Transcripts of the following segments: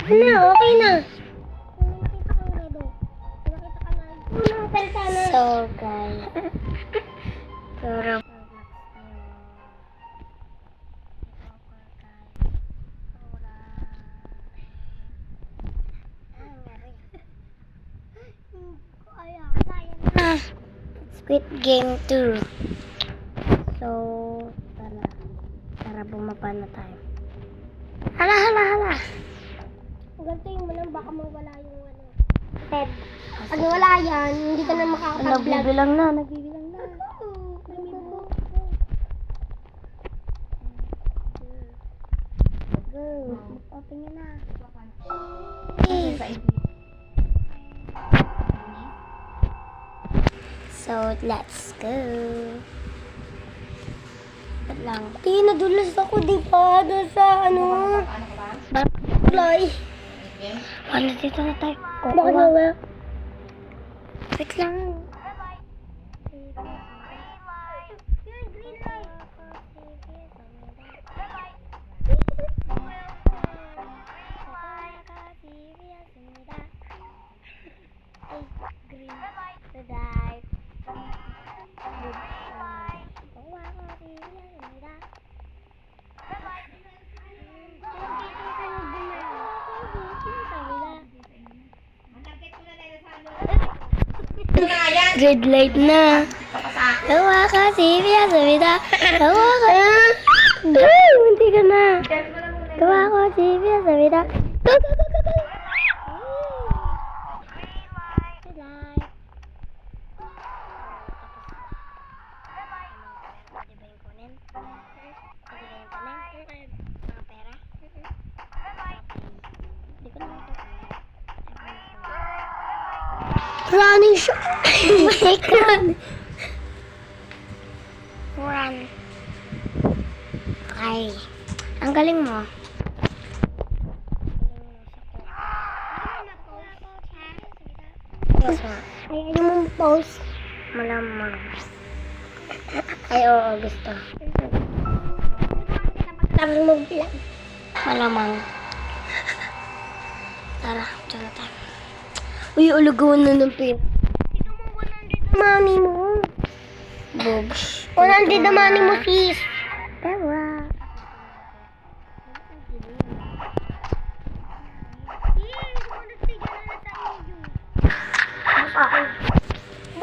Ano, okay na. So, guys. Pero, Squid Game 2. So, tara bumaba na tayo. Hala. Gantuin mo lang, baka mawala yung head. Pag wala yan, hindi ka na makakapag-vlog. Nagbibilang na. Go. Open nyo na. So, let's go. Wait lang. Nadulas ako, di ba? Doon sa, Butterfly. Dito na tayo. Bakit wala? Wait lang. Red light na. Tawa ka, Sylvia, sabida. Tawa ka. Hindi ka na. Tawa ka, Sylvia, sabida. Go. Red light. Pwede ba yung kunin? Pwede ba yung kunin? Mga pera? Hindi ko naman ito. Running shot. Run. Okay. Ang galing mo. Ayaw mo post. Malamang. Ay, oo, gusto. Tapos mag-vlog. Malamang. Tara, tara tayo. Uy, ulugawan na ng pin. Ito mo, 100 na money mo. Bobs. 100 na money mo, sis. Ewa.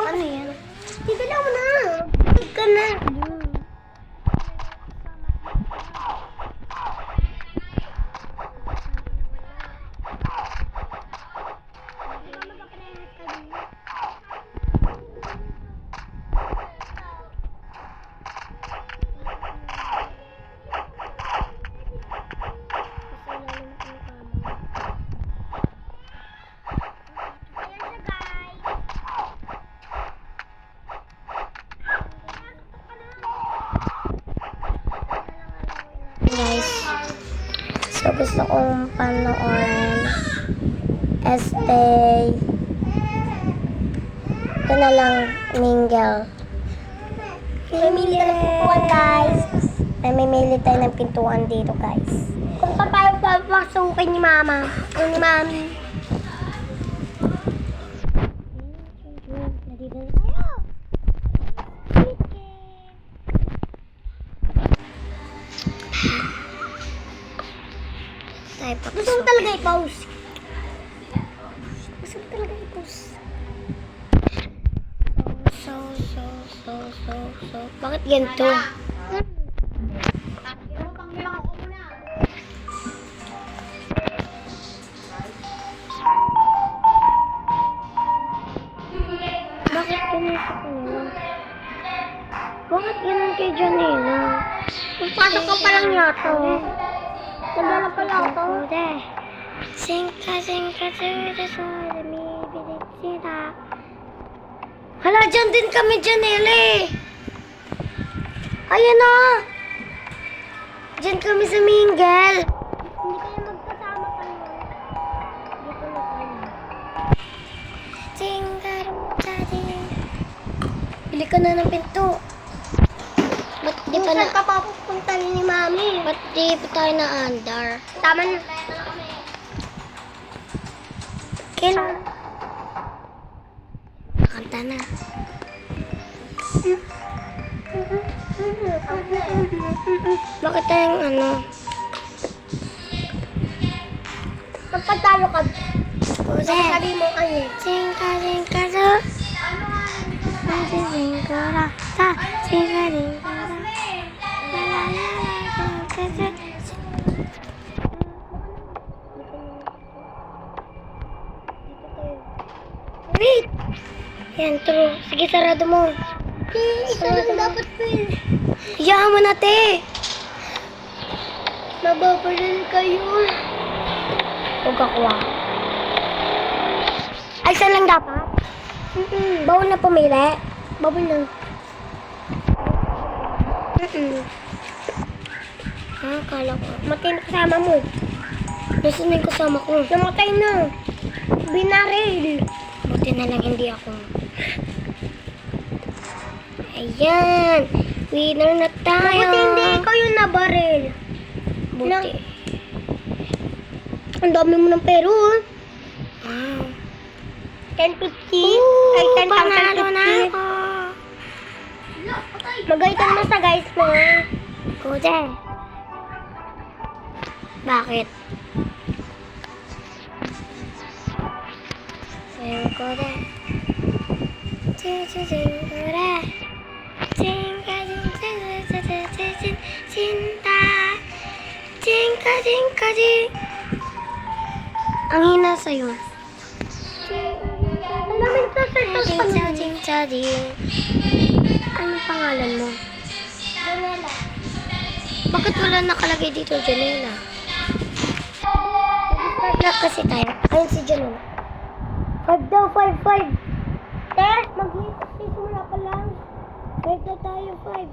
Ano yan? Tigala mo na. Tigala ka na. Guys, so gusto kong panoorin ito na lang, Mingle. Mamili tayo ng pintuan, guys. Mamimili tayo ng pintuan dito, guys. Kung saan tayo papasukin ni Mama o ni Mami. Nandito na tayo. Gusto mo talaga i-pause? So. Bakit ganito? Bakit ganito ko? Bakit ganun kay Janela? Pasok ka pa lang yata. Wala na pala ako. Singka, sila. Hala, dyan din kami, Janelle. Ayan na. Dyan kami sa Mingle. Hindi kayo magkasama pa yun. Dito na tayo. Bili ka na ng pinto. Ba't di pa na... Saan ka papupunta ni Mami? Ba't di pa tayo na andar? Tama na. Kailan? Kanta na. Bakit tayong ano? Magpatalo ka. Sabi mo ano? Singka, singka, so. Singka, sa. Singka, singka, sa. La, la, la, la, la, la. Wait! Yan, true. Sige, sarado mo. Isa lang dapat, Phil. Hayaan mo na, te. Mababalil kayo. Huwag ako Ay, isa lang dapat? Bawal na pumili? Bawal na. Kala ko. Matay na kasama mo. Nasaan na yung kasama ko? Namatay na. Binaril. Buti na lang hindi ako. Ayan. Winner na tayo. Buti hindi ikaw yung nabaril. Buti. Ang dami mo ng pero. Wow. 10.50. Ay, 10,050. Panalo na ako. Magalitan mo sa guys mo. Kude. Bakit? Kude. Cinta. Cingka. Ang hina sa'yo. Alamin ka sa Anong pangalan mo? Janela. Bakit wala nakalagay dito, Janela? Mag-start kasi tayo. Ayun si Janela. 5 daw, 5. Teh, mag-isimula pa lang. 5 na tayo, 5.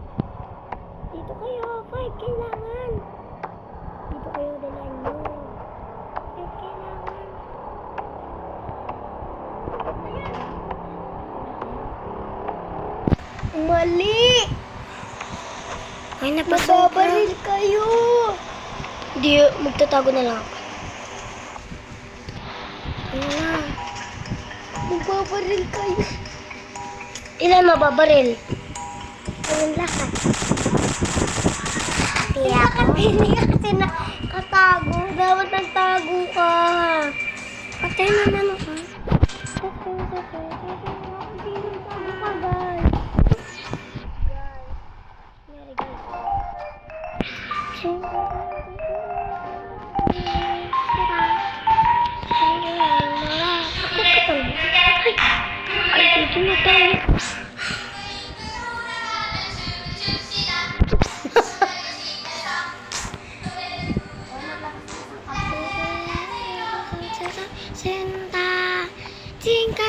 Dito kayo, 5 kailangan. Dito kayo, dalan mo. 5 kailangan. Mali! Ay, mababaril kayo! Hindi, magtatago na lang ako. Ano na? Magbabaril kayo. Ilan mababaril? Ayun lahat. Hindi ka kasi nakatago. Dapat nagtago ka. Patay naman ako. Ay, dito na tayo. Senta. Cingka.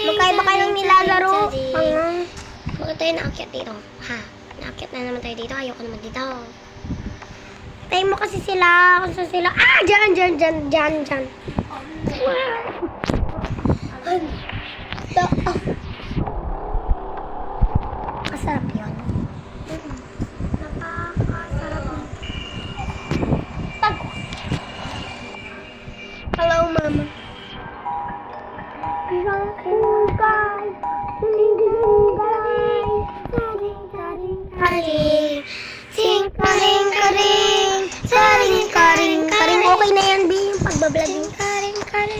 Magkaiba kayong nilalaro. Bakit tayo naakyat dito? Ha? Naakyat na naman tayo dito. Ayoko naman dito. Tayo mo kasi sila. Kung saan sila. Ah! Diyan. Masarap yun. Napakasarap yun. Hello, Mama. Karing. Okay na yan, B. Yung pagbabloging. Karing. Ay,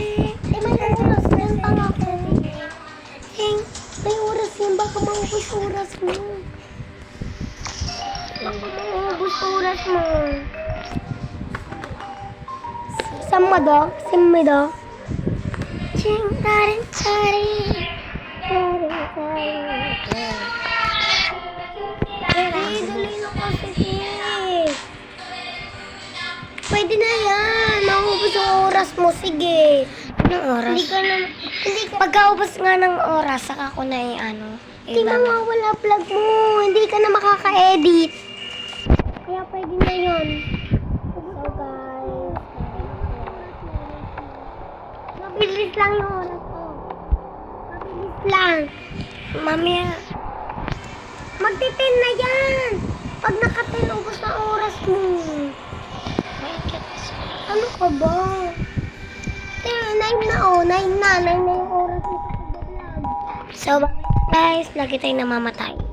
may oras yan. Tanga ko. May oras yan. Baka maubos oras mo. Samado. Karing. Dali na kasi. Pwede na yan. Maubos yung oras mo. Sige. Anong oras? Hindi ka pagkaubos nga ng oras, saka ko na Hindi mawawala vlog mo. Hindi ka na makaka-edit. Kaya pwede na yun. So guys. Mabilis lang yung oras ko. Mabilis lang. Mamaya. Magti-10 na yan. Pag naka-10, ubos na oras mo. Ano ka ba? 9 na Oh, 9 na yung oras nito. So, guys, lagi tayong namamatay.